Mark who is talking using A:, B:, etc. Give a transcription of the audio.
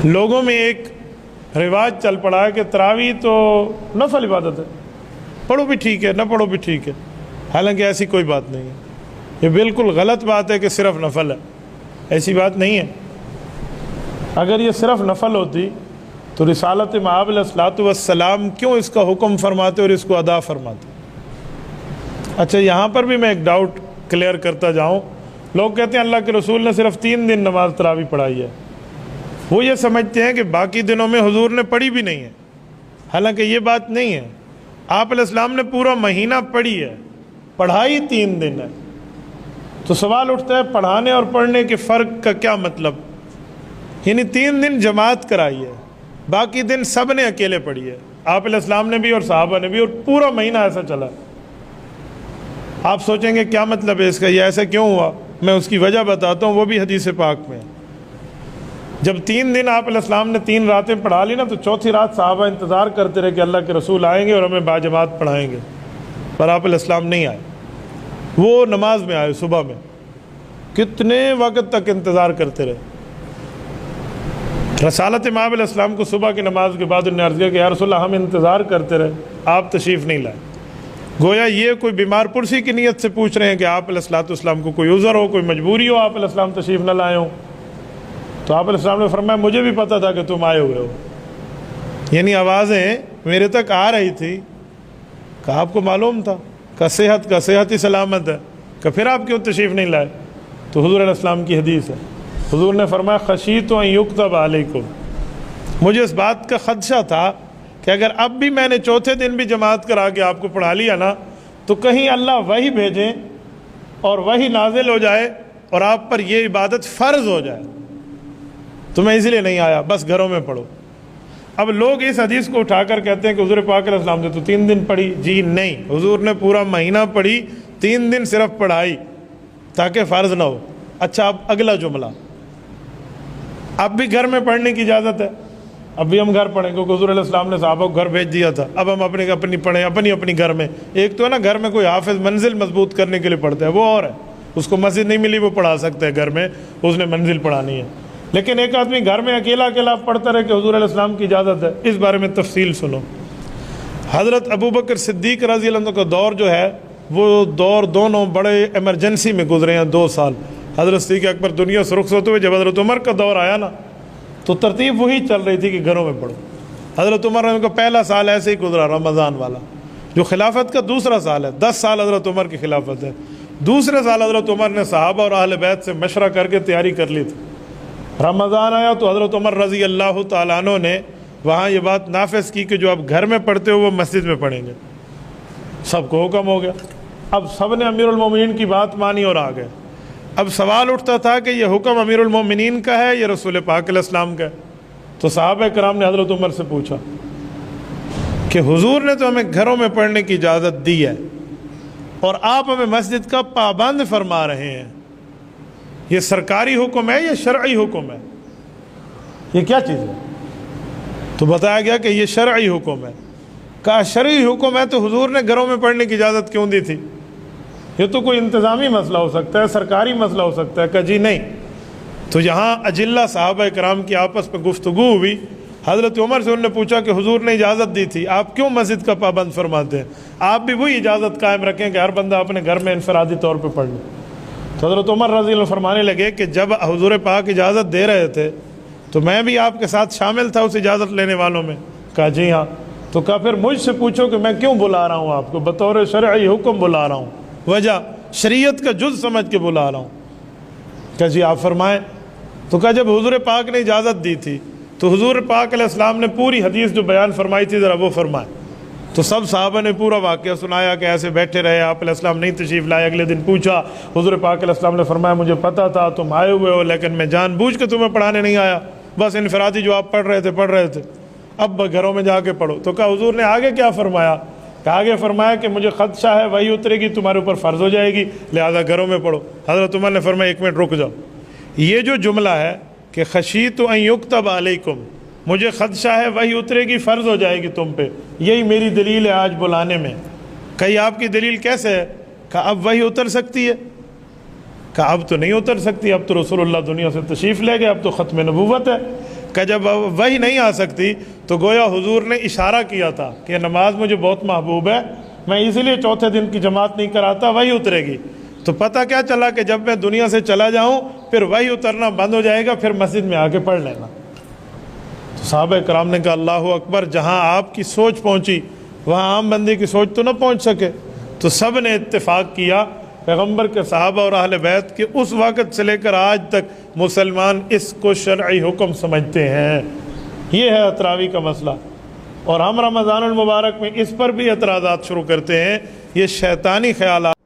A: لوگوں میں ایک رواج چل پڑا ہے کہ تراویح تو نفل عبادت ہے، پڑھو بھی ٹھیک ہے نہ پڑھو بھی ٹھیک ہے، حالانکہ ایسی کوئی بات نہیں ہے۔ یہ بالکل غلط بات ہے کہ صرف نفل ہے، ایسی بات نہیں ہے۔ اگر یہ صرف نفل ہوتی تو رسالت مآب علیہ الصلوۃ والسلام کیوں اس کا حکم فرماتے اور اس کو ادا فرماتے؟ اچھا، یہاں پر بھی میں ایک ڈاؤٹ کلیئر کرتا جاؤں۔ لوگ کہتے ہیں اللہ کے رسول نے صرف 3 دن نماز تراویح پڑھائی ہے، وہ یہ سمجھتے ہیں کہ باقی دنوں میں حضور نے پڑھی بھی نہیں ہے، حالانکہ یہ بات نہیں ہے۔ آپ علیہ السلام نے پورا مہینہ پڑھی ہے، پڑھائی 3 دن ہے۔ تو سوال اٹھتا ہے پڑھانے اور پڑھنے کے فرق کا کیا مطلب؟ یعنی 3 دن جماعت کرائی ہے، باقی دن سب نے اکیلے پڑھی ہے، آپ علیہ السلام نے بھی اور صحابہ نے بھی، اور پورا مہینہ ایسا چلا۔ آپ سوچیں گے کیا مطلب ہے اس کا، یہ ایسا کیوں ہوا؟ میں اس کی وجہ بتاتا ہوں، وہ بھی حدیث پاک میں ہے۔ جب 3 دن آپ علیہ السلام نے 3 راتیں پڑھا لی نا، تو چوتھی رات صحابہ انتظار کرتے رہے کہ اللہ کے رسول آئیں گے اور ہمیں باجماعت پڑھائیں گے، پر آپ علیہ السلام نہیں آئے۔ وہ نماز میں آئے صبح میں، کتنے وقت تک انتظار کرتے رہے۔ رسالت مآب علیہ السلام کو صبح کی نماز کے بعد انہوں نے عرض کیا کہ یا رسول اللہ ہم انتظار کرتے رہے، آپ تشریف نہیں لائے۔ گویا یہ کوئی بیمار پرسی کی نیت سے پوچھ رہے ہیں کہ آپ علیہ السلام کو کوئی عذر ہو، کوئی مجبوری ہو، آپ علیہ السلام تشریف نہ لائے ہوں۔ تو آپ علیہ السلام نے فرمایا مجھے بھی پتہ تھا کہ تم آئے ہوئے ہو، یعنی آوازیں میرے تک آ رہی تھی کہ آپ کو معلوم تھا کہ صحت ہی سلامت ہے، کہ پھر آپ کیوں تشریف نہیں لائے؟ تو حضور علیہ السلام کی حدیث ہے، حضور نے فرمایا خشیت ان یکتب علیکم، مجھے اس بات کا خدشہ تھا کہ اگر اب بھی میں نے چوتھے دن بھی جماعت کرا کے آپ کو پڑھا لیا نا، تو کہیں اللہ وہی بھیجیں اور وہی نازل ہو جائے اور آپ پر یہ عبادت فرض ہو جائے، تو میں اس لیے نہیں آیا، بس گھروں میں پڑھو۔ اب لوگ اس حدیث کو اٹھا کر کہتے ہیں کہ حضور پاک علیہ السلام نے تو 3 دن پڑھی۔ جی نہیں، حضور نے پورا مہینہ پڑھی، 3 دن صرف پڑھائی تاکہ فرض نہ ہو۔ اچھا، اب اگلا جملہ، اب بھی گھر میں پڑھنے کی اجازت ہے، اب بھی ہم گھر پڑھیں، کیونکہ حضور علیہ السلام نے صحابہ کو گھر بھیج دیا تھا، اب ہم اپنی پڑھیں اپنی گھر میں۔ ایک تو ہے نا گھر میں کوئی حافظ منزل مضبوط کرنے کے لیے پڑھتا ہے، وہ اور ہے، اس کو مسجد نہیں ملی وہ پڑھا سکتا ہے گھر میں، اس نے منزل پڑھانی ہے۔ لیکن ایک آدمی گھر میں اکیلا پڑھتا رہے کہ حضور علیہ السلام کی اجازت ہے، اس بارے میں تفصیل سنو۔ حضرت ابوبکر صدیق رضی اللہ عنہ کا دور جو ہے، وہ دور دونوں بڑے ایمرجنسی میں گزرے ہیں، 2 سال۔ حضرت صدیق اکبر دنیا سے رخصت ہوئے، جب حضرت عمر کا دور آیا نا، تو ترتیب وہی چل رہی تھی کہ گھروں میں پڑھو۔ حضرت عمر کا پہلا سال ایسے ہی گزرا، رمضان والا، جو خلافت کا دوسرا سال ہے، 10 سال حضرت عمر کی خلافت ہے۔ دوسرے سال حضرت عمر نے صحابہ اور اہل بیت سے مشورہ کر کے تیاری کر لی تھی۔ رمضان آیا تو حضرت عمر رضی اللہ تعالیٰ عنہ نے وہاں یہ بات نافذ کی کہ جو آپ گھر میں پڑھتے ہو وہ مسجد میں پڑھیں گے۔ سب کو حکم ہو گیا، اب سب نے امیر المومنین کی بات مانی اور آ گئے۔ اب سوال اٹھتا تھا کہ یہ حکم امیر المومنین کا ہے یا رسول پاک علیہ السلام کا ہے؟ تو صحابہ کرام نے حضرت عمر سے پوچھا کہ حضور نے تو ہمیں گھروں میں پڑھنے کی اجازت دی ہے اور آپ ہمیں مسجد کا پابند فرما رہے ہیں، یہ سرکاری حکم ہے یا شرعی حکم ہے؟ یہ کیا چیز ہے؟ تو بتایا گیا کہ یہ شرعی حکم ہے۔ کہا شرعی حکم ہے تو حضور نے گھروں میں پڑھنے کی اجازت کیوں دی تھی؟ یہ تو کوئی انتظامی مسئلہ ہو سکتا ہے، سرکاری مسئلہ ہو سکتا ہے۔ کہ جی نہیں۔ تو یہاں اجلہ صحابہ کرام کی آپس میں گفتگو ہوئی، حضرت عمر سے انہوں نے پوچھا کہ حضور نے اجازت دی تھی، آپ کیوں مسجد کا پابند فرماتے ہیں؟ آپ بھی وہی اجازت قائم رکھیں کہ ہر بندہ اپنے گھر میں انفرادی طور پہ پڑھ لے۔ تو حضرت عمر رضی اللہ عنہ فرمانے لگے کہ جب حضور پاک اجازت دے رہے تھے تو میں بھی آپ کے ساتھ شامل تھا اس اجازت لینے والوں میں۔ کہا جی ہاں۔ تو کہا پھر مجھ سے پوچھو کہ میں کیوں بلا رہا ہوں آپ کو، بطور شرعی حکم بلا رہا ہوں، وجہ شریعت کا جز سمجھ کے بلا رہا ہوں۔ کہا جی آپ فرمائیں۔ تو کہا جب حضور پاک نے اجازت دی تھی تو حضور پاک علیہ السلام نے پوری حدیث جو بیان فرمائی تھی ذرا وہ فرمائیں۔ تو سب صحابہ نے پورا واقعہ سنایا کہ ایسے بیٹھے رہے، آپ علیہ السلام نہیں تشریف لائے۔ اگلے دن پوچھا، حضور پاک علیہ السلام نے فرمایا مجھے پتہ تھا تم آئے ہوئے ہو، لیکن میں جان بوجھ کے تمہیں پڑھانے نہیں آیا، بس انفرادی جو آپ پڑھ رہے تھے، اب گھروں میں جا کے پڑھو۔ تو کہا حضور نے آگے کیا فرمایا؟ کہ آگے فرمایا کہ مجھے خدشہ ہے وہی اترے گی تمہارے اوپر فرض ہو جائے گی، لہذا گھروں میں پڑھو۔ حضرت عمر نے فرمایا 1 منٹ رک جاؤ، یہ جو جملہ ہے کہ خشیت ان یکتب علیکم، مجھے خدشہ ہے وہی اترے گی فرض ہو جائے گی تم پہ، یہی میری دلیل ہے آج بلانے میں۔ کہیں آپ کی دلیل کیسے ہے؟ کہ اب وہی اتر سکتی ہے؟ کہ اب تو نہیں اتر سکتی، اب تو رسول اللہ دنیا سے تشریف لے گئے، اب تو ختم نبوت ہے۔ کہ جب وہی نہیں آ سکتی تو گویا حضور نے اشارہ کیا تھا کہ نماز مجھے بہت محبوب ہے، میں اسی لیے چوتھے دن کی جماعت نہیں کراتا، وہی اترے گی۔ تو پتہ کیا چلا کہ جب میں دنیا سے چلا جاؤں پھر وہی اترنا بند ہو جائے گا، پھر مسجد میں آ کے پڑھ لینا۔ تو صحابہ کرام نے کہا اللہ اکبر، جہاں آپ کی سوچ پہنچی وہاں عام بندے کی سوچ تو نہ پہنچ سکے۔ تو سب نے اتفاق کیا، پیغمبر کے صحابہ اور اہل بیت کے اس وقت سے لے کر آج تک مسلمان اس کو شرعی حکم سمجھتے ہیں۔ یہ ہے تراویح کا مسئلہ، اور ہم رمضان المبارک میں اس پر بھی اعتراضات شروع کرتے ہیں، یہ شیطانی خیالات